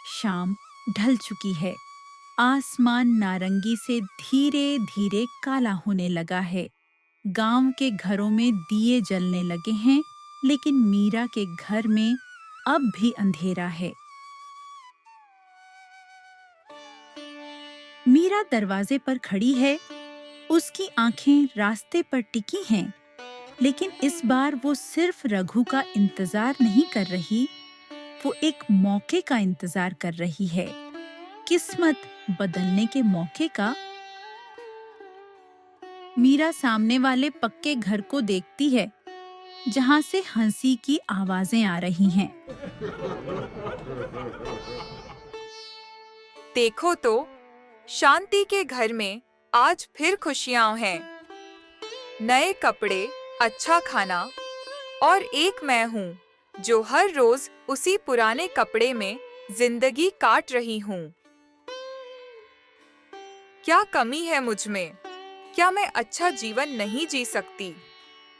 शाम ढल चुकी है। आसमान नारंगी से धीरे धीरे काला होने लगा है। गांव के घरों में दिए जलने लगे हैं, लेकिन मीरा के घर में अब भी अंधेरा है। मीरा दरवाजे पर खड़ी है। उसकी आंखें रास्ते पर टिकी हैं, लेकिन इस बार वो सिर्फ रघु का इंतजार नहीं कर रही, वो एक मौके का इंतजार कर रही है, किस्मत बदलने के मौके का। मीरा सामने वाले पक्के घर को देखती है, जहां से हंसी की आवाजें आ रही हैं। देखो तो, शांति के घर में आज फिर खुशियां हैं। नए कपड़े, अच्छा खाना और एक मैं हूँ जो हर रोज उसी पुराने कपड़े में जिंदगी काट रही हूँ। क्या कमी है मुझ में? क्या मैं अच्छा जीवन नहीं जी सकती?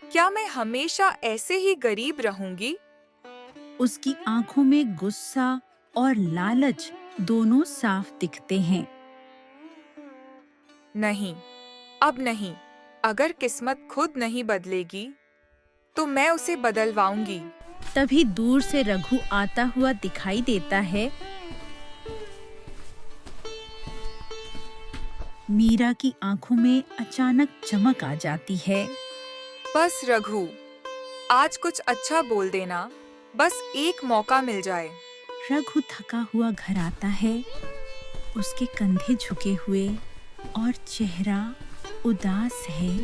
क्या मैं हमेशा ऐसे ही गरीब रहूंगी? उसकी आंखों में गुस्सा और लालच दोनों साफ दिखते हैं। नहीं, अब नहीं। अगर किस्मत खुद नहीं बदलेगी, तो मैं उसे बदलवाऊंगी। तभी दूर से रघु आता हुआ दिखाई देता है। मीरा की आंखों में अचानक चमक आ जाती है। बस रघु, आज कुछ अच्छा बोल देना, बस एक मौका मिल जाए। रघु थका हुआ घर आता है। उसके कंधे झुके हुए और चेहरा उदास है।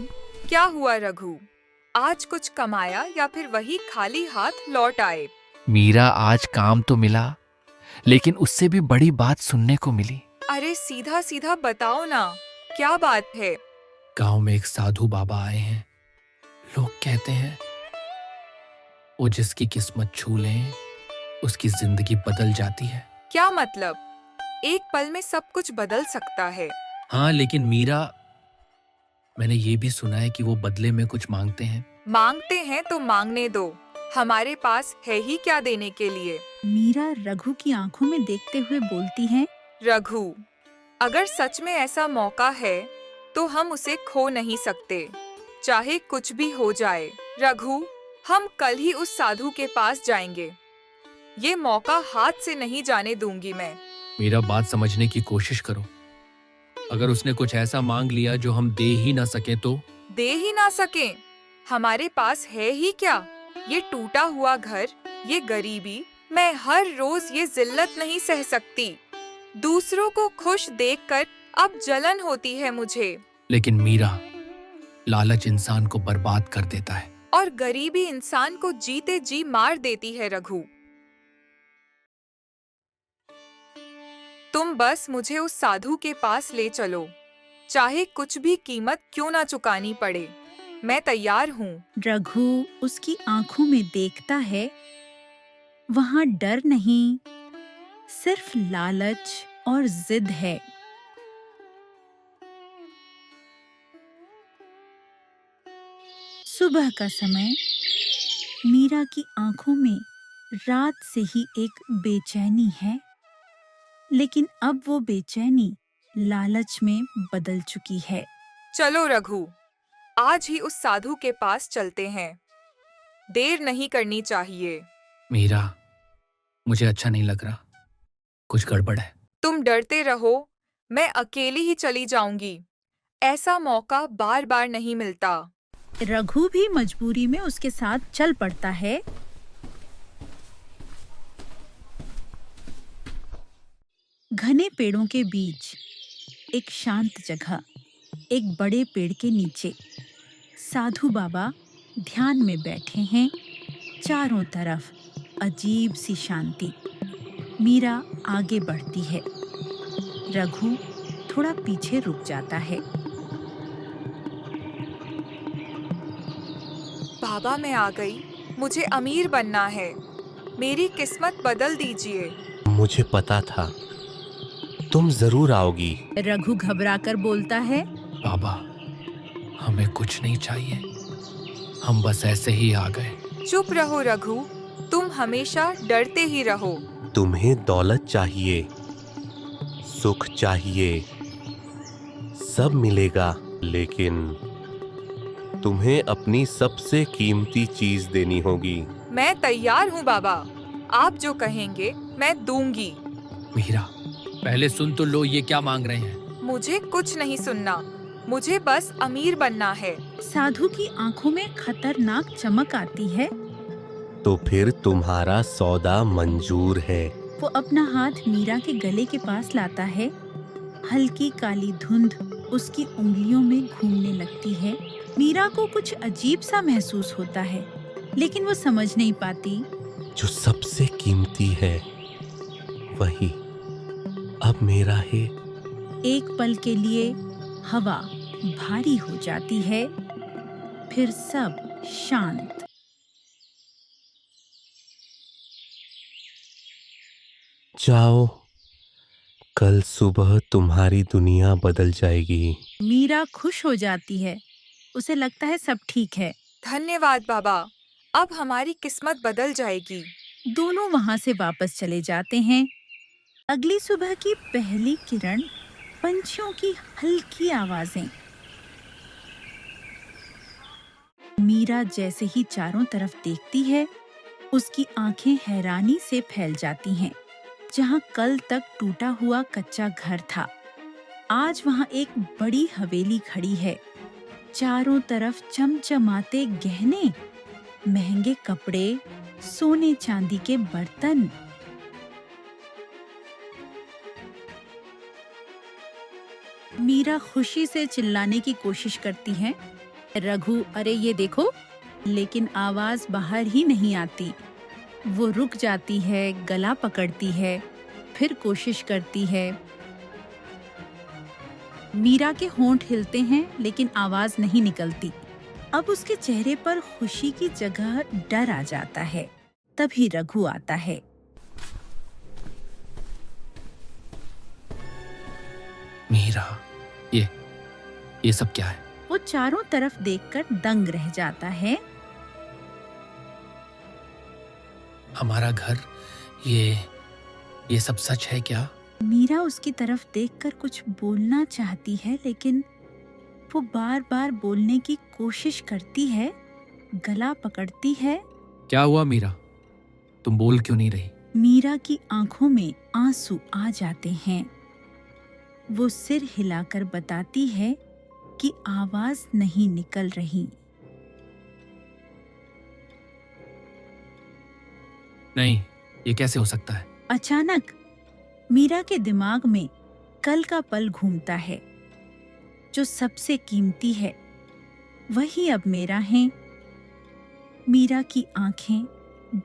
क्या हुआ रघु? आज कुछ कमाया या फिर वही खाली हाथ लौट आए? मीरा, आज काम तो मिला, लेकिन उससे भी बड़ी बात सुनने को मिली। अरे सीधा सीधा बताओ ना, क्या बात है? गांव में एक साधु बाबा आए हैं। लोग कहते हैं वो जिसकी किस्मत छू ले, उसकी जिंदगी बदल जाती है। क्या मतलब? एक पल में सब कुछ बदल सकता है? हाँ, लेकिन मीरा, मैंने ये भी सुना है कि वो बदले में कुछ मांगते हैं। मांगते हैं तो मांगने दो, हमारे पास है ही क्या देने के लिए। मीरा रघु की आंखों में देखते हुए बोलती है। रघु, अगर सच में ऐसा मौका है, तो हम उसे खो नहीं सकते, चाहे कुछ भी हो जाए। रघु, हम कल ही उस साधु के पास जाएंगे। ये मौका हाथ से नहीं जाने दूंगी मैं। मेरा बात समझने की कोशिश करो। अगर उसने कुछ ऐसा मांग लिया जो हम दे ही ना सके तो? दे ही ना सके? हमारे पास है ही क्या? ये टूटा हुआ घर, ये गरीबी। मैं हर रोज ये जिल्लत नहीं सह सकती। दूसरों को खुश देखकर अब जलन होती है मुझे। लेकिन मीरा, लालच इंसान को बर्बाद कर देता है। और गरीबी इंसान को जीते जी मार देती है रघु। तुम बस मुझे उस साधु के पास ले चलो, चाहे कुछ भी कीमत क्यों ना चुकानी पड़े, मैं तैयार हूँ। रघु उसकी आंखों में देखता है। वहां डर नहीं, सिर्फ लालच और जिद है। सुबह का समय। मीरा की आंखों में रात से ही एक बेचैनी है, लेकिन अब वो बेचैनी लालच में बदल चुकी है। चलो रघु, आज ही उस साधु के पास चलते हैं। देर नहीं करनी चाहिए। मीरा, मुझे अच्छा नहीं लग रहा, कुछ गड़बड़ है। तुम डरते रहो, मैं अकेली ही चली जाऊंगी। ऐसा मौका बार बार नहीं मिलता। रघु भी मजबूरी में उसके साथ चल पड़ता है। घने पेड़ों के बीच एक शांत जगह, एक बड़े पेड़ के नीचे साधु बाबा ध्यान में बैठे हैं। चारों तरफ अजीब सी शांति। मीरा आगे बढ़ती है। रघु थोड़ा पीछे रुक जाता है। बाबा, मैं आ गई। मुझे अमीर बनना है। मेरी किस्मत बदल दीजिए। मुझे पता था तुम जरूर आओगी। रघु घबराकर बोलता है। बाबा, हमें कुछ नहीं चाहिए, हम बस ऐसे ही आ गए। चुप रहो रघु, तुम हमेशा डरते ही रहो। तुम्हें दौलत चाहिए, सुख चाहिए, सब मिलेगा, लेकिन तुम्हें अपनी सबसे कीमती चीज देनी होगी। मैं तैयार हूँ बाबा, आप जो कहेंगे मैं दूंगी। मीरा, पहले सुन तो लो, ये क्या मांग रहे हैं? मुझे कुछ नहीं सुनना, मुझे बस अमीर बनना है। साधु की आंखों में खतरनाक चमक आती है। तो फिर तुम्हारा सौदा मंजूर है। वो अपना हाथ मीरा के गले के पास लाता है। हल्की काली धुंध उसकी उंगलियों में घूमने लगती है। मीरा को कुछ अजीब सा महसूस होता है, लेकिन वो समझ नहीं पाती। जो सबसे कीमती है वही अब मेरा है। एक पल के लिए हवा भारी हो जाती है, फिर सब शांत। जाओ, कल सुबह तुम्हारी दुनिया बदल जाएगी। मीरा खुश हो जाती है। उसे लगता है सब ठीक है। धन्यवाद बाबा, अब हमारी किस्मत बदल जाएगी। दोनों वहां से वापस चले जाते हैं। अगली सुबह की पहली किरण, पंछियों की हल्की आवाजें। मीरा जैसे ही चारों तरफ देखती है, उसकी आंखें हैरानी से फैल जाती हैं। जहां कल तक टूटा हुआ कच्चा घर था, आज वहां एक बड़ी हवेली खड़ी है। चारों तरफ चमचमाते गहने, महंगे कपड़े, सोने चांदी के बर्तन। मीरा खुशी से चिल्लाने की कोशिश करती है, रघु, अरे ये देखो, लेकिन आवाज बाहर ही नहीं आती। वो रुक जाती है, गला पकड़ती है, फिर कोशिश करती है। मीरा के होंठ हिलते हैं, लेकिन आवाज नहीं निकलती। अब उसके चेहरे पर खुशी की जगह डर आ जाता है। तभी रघु आता है। मीरा, ये सब क्या है? वो चारों तरफ देखकर दंग रह जाता है। हमारा घर, ये सब सच है क्या? मीरा उसकी तरफ देखकर कुछ बोलना चाहती है, लेकिन वो बार बार बोलने की कोशिश करती है, गला पकड़ती है। क्या हुआ मीरा? तुम बोल क्यों नहीं रही? मीरा की आंखों में आंसू आ जाते हैं। वो सिर हिलाकर बताती है कि आवाज नहीं निकल रही। नहीं, ये कैसे हो सकता है? अचानक मीरा के दिमाग में कल का पल घूमता है। जो सबसे कीमती है वही अब मेरा है। मीरा की आंखें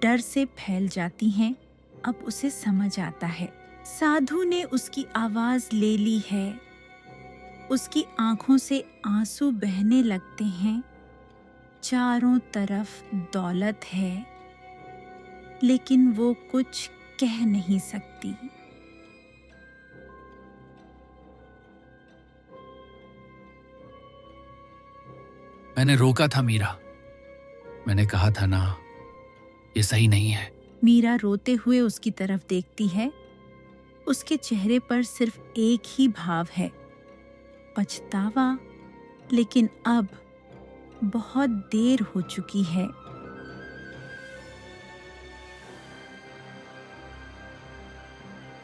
डर से फैल जाती हैं। अब उसे समझ आता है, साधु ने उसकी आवाज ले ली है। उसकी आंखों से आंसू बहने लगते हैं। चारों तरफ दौलत है, लेकिन वो कुछ कह नहीं सकती। मैंने रोका था मीरा, मैंने कहा था ना, ये सही नहीं है। मीरा रोते हुए उसकी तरफ देखती है। उसके चेहरे पर सिर्फ एक ही भाव है, पछतावा। लेकिन अब बहुत देर हो चुकी है।